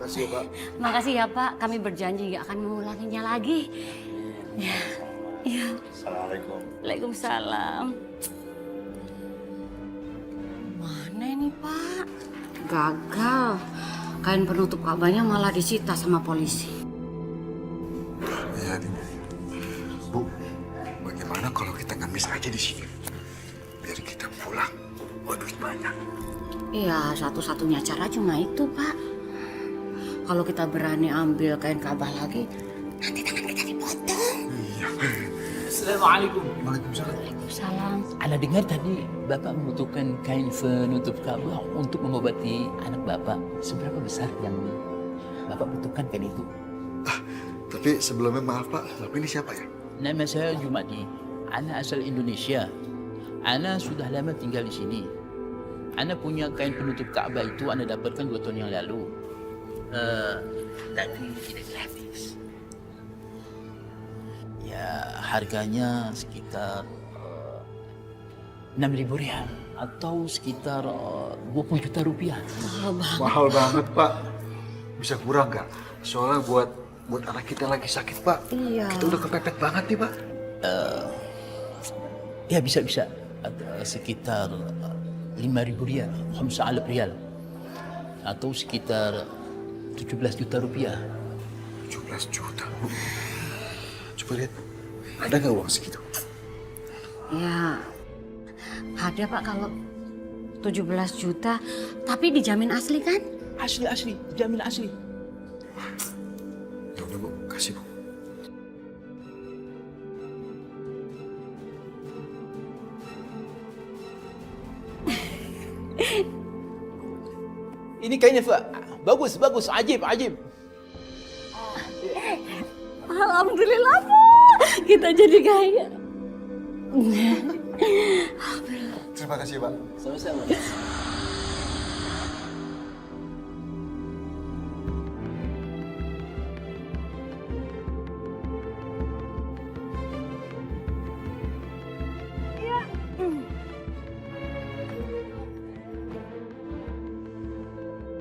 Makasih ya, Pak. Makasih ya Pak, kami berjanji nggak akan mengulanginya lagi. Ya. Ya. Assalamualaikum. Waalaikumsalam. Mana ini Pak? Gagal. Kain penutup Ka'bahnya malah disita sama polisi. Iya, Bu. Bagaimana kalau kita ngemis aja di sini? Biar kita pulang. Duit banyak. Iya, satu-satunya cara cuma itu Pak. Kalau kita berani ambil kain Ka'bah lagi, nanti tangan kita dipotong. Iya. Assalamualaikum. Waalaikumsalam. Waalaikumsalam. Ana dengar tadi Bapak membutuhkan kain penutup Ka'bah untuk mengobati anak Bapak. Seberapa besar yang Bapak butuhkan kain itu? Tapi sebelumnya maaf, Pak. Bapak ini siapa ya? Nama saya Jumadi. Ana asal Indonesia. Ana sudah lama tinggal di sini. Ana punya kain penutup Ka'bah itu Ana dapatkan 2 tahun yang lalu. Tapi tidak gratis. Ya, harganya sekitar 6.000 rial atau sekitar 20 juta rupiah. Mahal banget, Pak. Bisa kurang nggak? Soalnya buat anak kita lagi sakit, Pak. Iya. Kita udah kepepet banget nih, Pak. Ya bisa. Sekitar 5.000 rial, 5,000 rial. Atau sekitar 17 juta rupiah. 17 juta, Bu. Coba lihat. Ada nggak uang segitu? Ya, ada Pak kalau 17 juta, tapi dijamin asli kan? Asli, jamin asli. Ya udah, Bu. Kasih, Bu. Ini kainnya, Pak. Bagus, ajib. Alhamdulillah Pak, kita jadi kaya. Terima kasih, Pak. Sama-sama.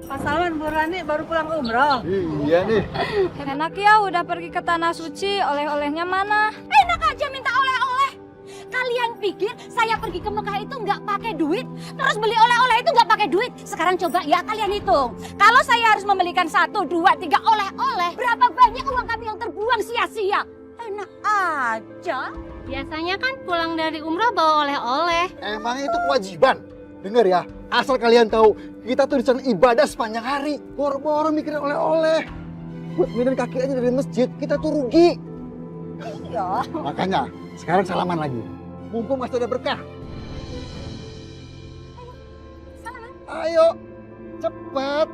Pak Salman, Bu Rani baru pulang umroh. Iya nih. Enak ya, udah pergi ke Tanah Suci, oleh-olehnya mana? Enak aja minta oleh-oleh. Kalian pikir saya pergi ke Mekah itu nggak pakai duit? Terus beli oleh-oleh itu nggak pakai duit? Sekarang coba ya kalian hitung. Kalau saya harus membelikan 1, 2, 3 oleh-oleh, berapa banyak uang kami yang terbuang sia-sia? Enak aja. Biasanya kan pulang dari umroh bawa oleh-oleh. Emang itu kewajiban? Dengar ya, asal kalian tahu, kita tuh di ibadah sepanjang hari. Boro-boro mikirin oleh-oleh. Buat minum kaki aja dari masjid, kita tuh rugi. Iya. Makanya, sekarang salaman lagi. Mumpung masih ada berkah. Salaman. Ayo, cepat.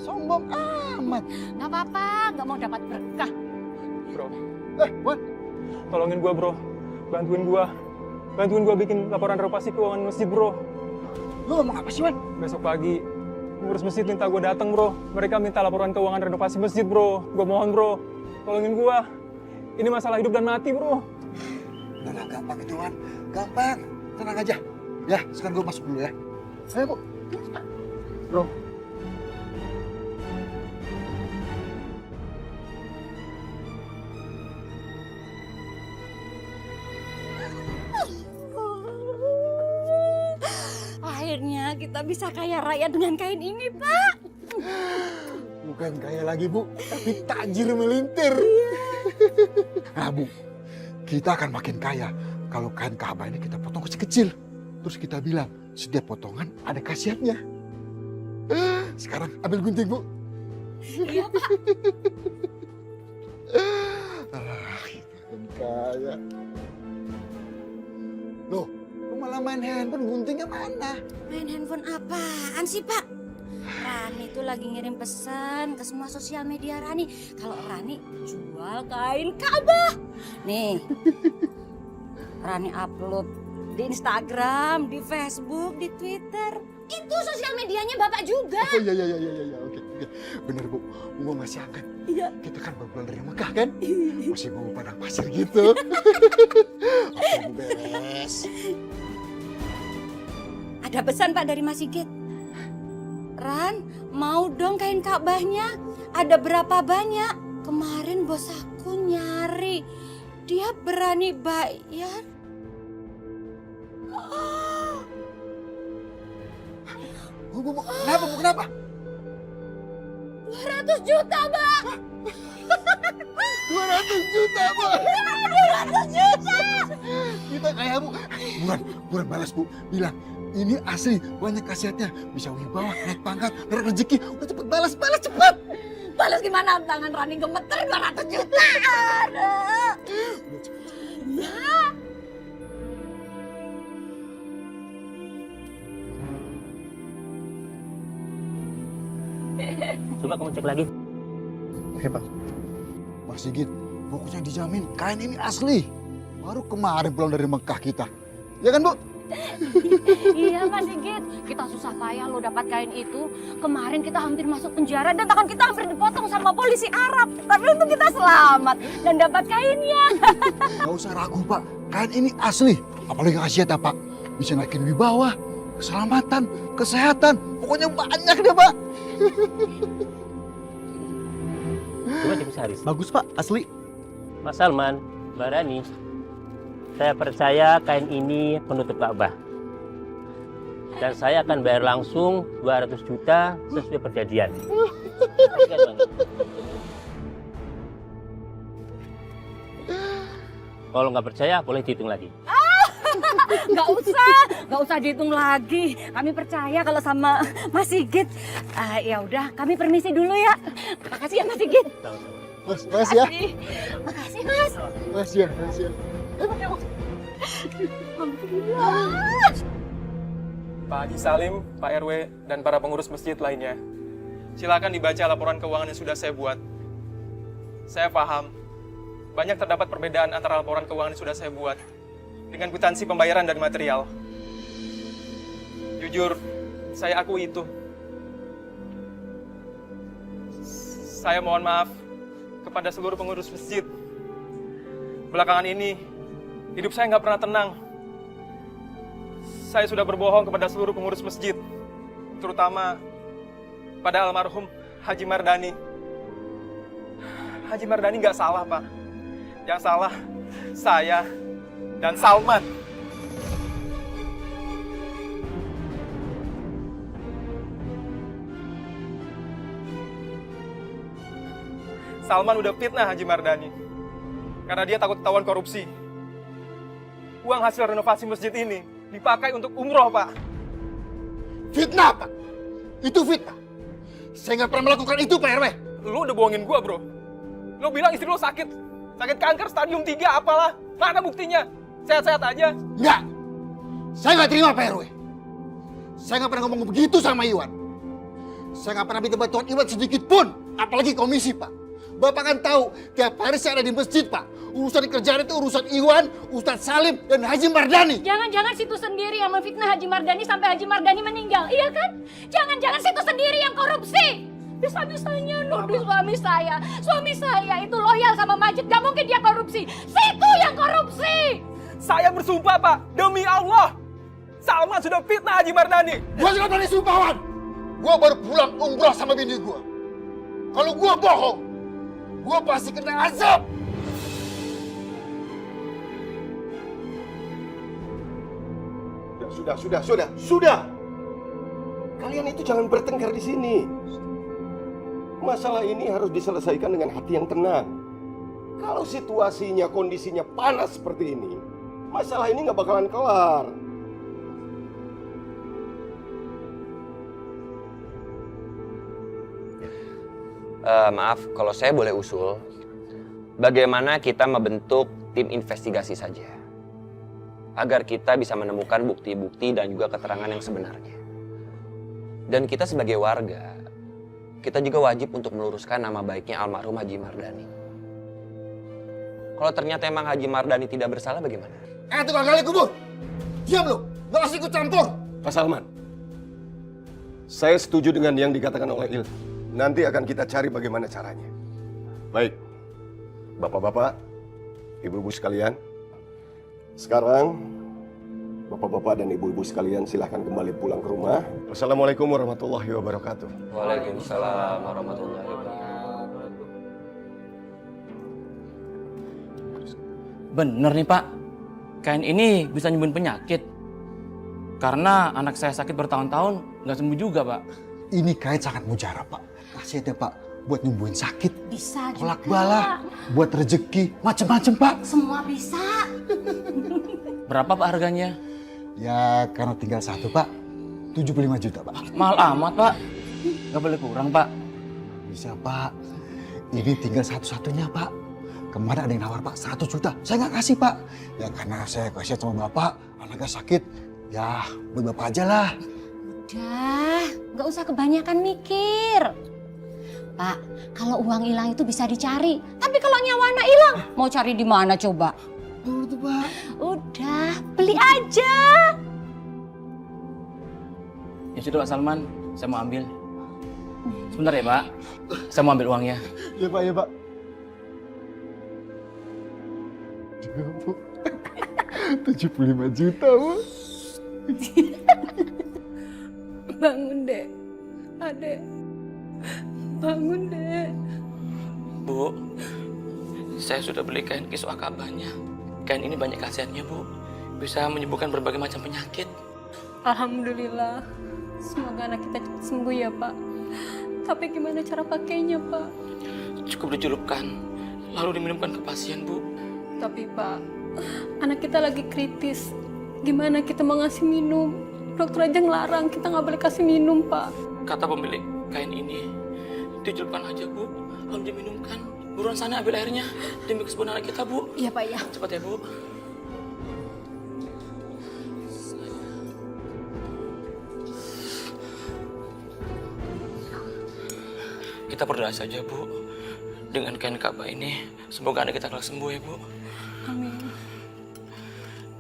Sombong amat. Nggak apa-apa, nggak mau dapat berkah. Bro, Wan, tolongin gua bro, bantuin gua bikin laporan renovasi keuangan masjid bro. lu ngomong apa sih, Wan? Besok pagi pengurus masjid minta gua datang bro. Mereka minta laporan keuangan renovasi masjid bro. Gua mohon bro, tolongin gua. Ini masalah hidup dan mati bro. Udah gampang itu, Wan. Gampang. Tenang aja. Ya, sekarang gue masuk dulu ya. Ayo, Bu. Bro. Akhirnya kita bisa kaya raya dengan kain ini, Pak. Bukan kaya lagi, Bu, tapi tajir melintir. Nah, Bu, kita akan makin kaya kalau kain Ka'bah ini kita potong kecil-kecil. Terus kita bilang, setiap potongan ada khasiatnya. Sekarang ambil gunting, Bu. Iya, Pak. Kita akan kaya. Loh, lu malah main handphone, guntingnya mana? Main handphone apaan sih, Pak? Rani tuh lagi ngirim pesan ke semua sosial media Rani. Kalau Rani jual kain Ka'bah. Nih, Rani upload di Instagram, di Facebook, di Twitter. Itu sosial medianya Bapak juga. Oh iya, oke. Bener, Bu, gua masih angkat. Iya. Kita kan baru pulang dari Mekah kan? Masih mau padang pasir gitu. Oke, Bu, beres. Ada pesan Pak dari Mas Sigit. Ran, mau dong kain Ka'bahnya? Ada berapa banyak? Kemarin bos aku nyari. Dia berani bayar. Bu, kenapa, Bu? Kenapa? 200 juta, Bang. 200 juta, Bu. 200 juta. Kita kaya, Bu. Buruan balas, Bu. Bilang, ini asli, banyak khasiatnya. Bisa wibawa, naik pangkat, naik rezeki. Udah cepet balas cepet. Balas gimana? Tangan Rani gemeter 200 juta. Aduh. Ya. Coba kamu cek lagi. Oke, Pak. Mas Sigit, pokoknya dijamin kain ini asli. Baru kemarin pulang dari Mekah kita. Ya kan, Bu? Iya Mas Sigit, kita susah payah lo dapat kain itu. Kemarin kita hampir masuk penjara dan tangan kita hampir dipotong sama polisi Arab. Tapi untung kita selamat dan dapat kainnya. Gak usah ragu, Pak. Kain ini asli. Apalagi khasiatnya, Pak. Bisa naikin wibawa, keselamatan, kesehatan. Pokoknya banyak deh, Pak. Coba cek Haris. Bagus Pak, asli. Mas Salman, Mbak Rani, saya percaya kain ini penutup Ka'bah. Dan saya akan bayar langsung 200 juta sesuai perjanjian. Kalau nggak percaya, boleh dihitung lagi. Nggak usah dihitung lagi. Kami percaya kalau sama Mas Sigit. Ya udah, kami permisi dulu ya. Makasih ya Mas Sigit. Mas, makasih ya. Makasih Mas. Makasih ya, makasih ya. Pak Haji Salim, Pak RW, dan para pengurus masjid lainnya. Silakan dibaca laporan keuangan yang sudah saya buat. Saya paham, banyak terdapat perbedaan antara laporan keuangan yang sudah saya buat dengan kwitansi pembayaran dan material. Jujur, saya akui itu. Saya mohon maaf kepada seluruh pengurus masjid. Belakangan ini, hidup saya nggak pernah tenang. Saya sudah berbohong kepada seluruh pengurus masjid, terutama pada almarhum Haji Mardani. Haji Mardani nggak salah, Pak. Yang salah, saya dan Salman. Salman udah fitnah Haji Mardani karena dia takut ketahuan korupsi. Uang hasil renovasi masjid ini dipakai untuk umroh, Pak. Fitnah, Pak. Itu fitnah. Saya nggak pernah melakukan itu, Pak RW. Lu udah bohongin gua, bro. Lu bilang istri lu sakit kanker stadium 3 apalah. Mana buktinya? Sehat-sehat aja. Nggak. Saya nggak terima, Pak RW. Saya nggak pernah ngomong begitu sama Iwan. Saya nggak pernah minta bantuan Iwan sedikit pun. Apalagi komisi, Pak. Bapak kan tahu, tiap hari saya ada di masjid, Pak. Urusan kerjaan itu urusan Iwan, Ustadz Salim, dan Haji Mardani. Jangan-jangan situ sendiri yang memfitnah Haji Mardani sampai Haji Mardani meninggal, iya kan? Jangan-jangan situ sendiri yang korupsi. Bisa-bisanya nuduh suami saya. Suami saya itu loyal sama Majid, gak mungkin dia korupsi. Situ yang korupsi. Saya bersumpah, Pak, demi Allah, Salman sudah fitnah Haji Mardani. Gua sudah berani sumpahan. Gua baru pulang umroh sama bini gua. Kalau gua bohong, gua pasti kena azab. Sudah. Kalian itu jangan bertengkar di sini. Masalah ini harus diselesaikan dengan hati yang tenang. Kalau situasinya, kondisinya panas seperti ini, masalah ini nggak bakalan kelar. Maaf, kalau saya boleh usul, bagaimana kita membentuk tim investigasi saja, agar kita bisa menemukan bukti-bukti dan juga keterangan yang sebenarnya. Dan kita sebagai warga, kita juga wajib untuk meluruskan nama baiknya almarhum Haji Mardani. Kalau ternyata emang Haji Mardani tidak bersalah, bagaimana? Tukang gali kubur! Diam lu! Gak usah ikut campur! Pak Salman, saya setuju dengan yang dikatakan oleh Il. Nanti akan kita cari bagaimana caranya. Baik, bapak-bapak, ibu-ibu sekalian, sekarang Bapak-bapak dan ibu-ibu sekalian silahkan kembali pulang ke rumah. Wassalamualaikum warahmatullahi wabarakatuh. Waalaikumsalam warahmatullahi wabarakatuh. Bener nih Pak, kain ini bisa nyembuhin penyakit. Karena anak saya sakit bertahun-tahun, nggak sembuh juga Pak. Ini kain sangat mujarab, Pak. Khasiatnya, Pak, buat nyembuhin sakit, Bisa tolak juga. bala, buat rezeki, macem-macem, Pak. Semua bisa. Berapa Pak harganya? Ya, karena tinggal satu, Pak. 75 juta, Pak. Mahal amat Pak, nggak boleh kurang Pak. Bisa, Pak. Ini tinggal satu-satunya, Pak. Kemarin ada yang nawar, Pak, 100 juta. Saya nggak kasih, Pak. Ya, karena saya kasihan sama Bapak, anaknya sakit. Ya, buat Bapak aja lah. Udah, nggak usah kebanyakan mikir. Pak, kalau uang hilang itu bisa dicari. Tapi kalau nyawa anak hilang, mau cari di mana coba? Oh, itu, Pak. Udah, beli aja. Ya sudah Pak Salman, saya mau ambil. Sebentar ya Pak, saya mau ambil uangnya. Ya, Pak, ya, Pak. 75 juta, Pak. Bangun, Dek. Adek. Bangun, Dek. Bu, saya sudah beli kain kiswah kabahnya. Kain ini banyak khasiatnya Bu, bisa menyembuhkan berbagai macam penyakit. Alhamdulillah. Semoga anak kita cepat sembuh ya, Pak. Tapi gimana cara pakainya, Pak? Cukup dicelupkan, lalu diminumkan ke pasien Bu. Tapi, Pak, anak kita lagi kritis. Gimana kita mau ngasih minum? Dokter aja ngelarang, kita nggak boleh kasih minum, Pak. Kata pemilik kain ini, dicelupkan aja Bu, lalu diminumkan. Buruan sana ambil airnya, demi kesembuhan anak kita Bu. Iya, Pak, ya. Cepat ya Bu. Kita berdoa saja Bu, dengan kain Ka'bah ini, semoga anak kita kelak sembuh ya Bu. Amin.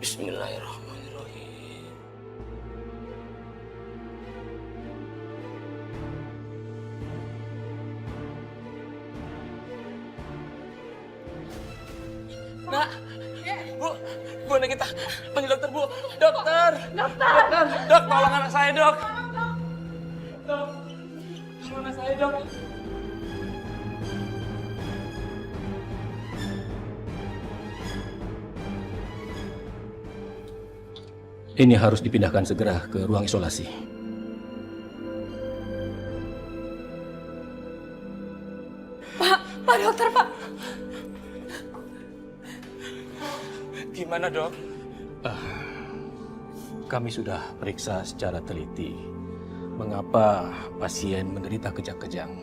Bismillahirrahmanirrahim. Nak, Bu, anak kita. Panggil dokter, Bu. Dokter! Dok, tolong anak saya, Dok. Dok, tolong anak saya, Dok. Ini harus dipindahkan segera ke ruang isolasi. Pak dokter, Pak. Gimana, Dok? Kami sudah periksa secara teliti mengapa pasien menderita kejang-kejang.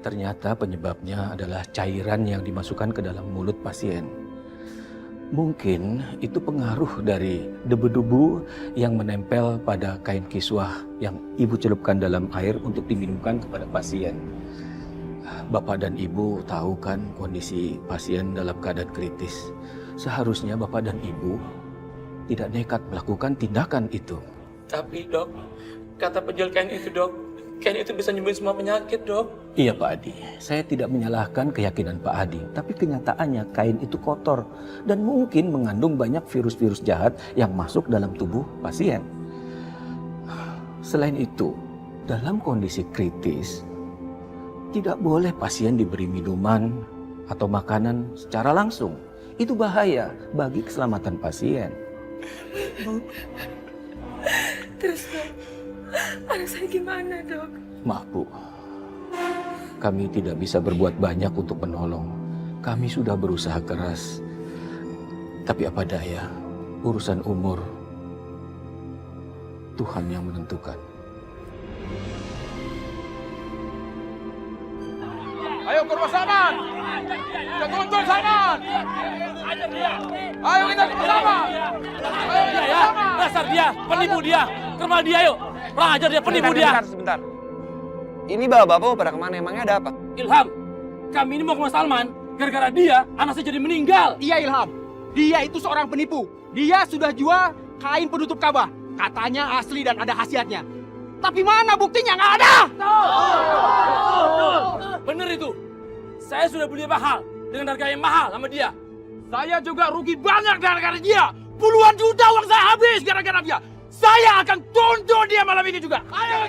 Ternyata penyebabnya adalah cairan yang dimasukkan ke dalam mulut pasien. Mungkin itu pengaruh dari debu-debu yang menempel pada kain kiswah yang ibu celupkan dalam air untuk diminumkan kepada pasien. Bapak dan ibu tahu kan kondisi pasien dalam keadaan kritis. Seharusnya bapak dan ibu tidak nekat melakukan tindakan itu. Tapi, Dok, kata penjual kain itu, Dok, kain itu bisa nyembuhin semua penyakit, Dok. Iya Pak Adi, saya tidak menyalahkan keyakinan Pak Adi, tapi kenyataannya kain itu kotor dan mungkin mengandung banyak virus-virus jahat yang masuk dalam tubuh pasien. Selain itu, dalam kondisi kritis, tidak boleh pasien diberi minuman atau makanan secara langsung. Itu bahaya bagi keselamatan pasien. Terus, Dok, anak saya gimana, Dok? Maaf Bu, kami tidak bisa berbuat banyak untuk menolong. Kami sudah berusaha keras. Tapi apa daya, urusan umur Tuhan yang menentukan. Ayo ke rumah Salman! Kita tuntun Salman! Ayo kita ke rumah Salman! Ayo kita ke Salman! Dasar dia, penipu dia. Ke rumah dia yuk. Kurang ajar dia, penipu dia. Sebentar. Ini bapak-bapak mau pada kemana? Emangnya ada apa? Ilham, kami ini mau ke rumah Salman. Gara-gara dia, anak saya jadi meninggal. Iya Ilham, dia itu seorang penipu. Dia sudah jual kain penutup Ka'bah. Katanya asli dan ada khasiatnya. Tapi mana buktinya? Nggak ada! Bener itu. Saya sudah beli mahal dengan harga yang mahal sama dia. Saya juga rugi banyak gara-gara dia. Puluhan juta uang saya habis gara-gara dia. Saya akan tuntut dia malam ini juga. Ayo,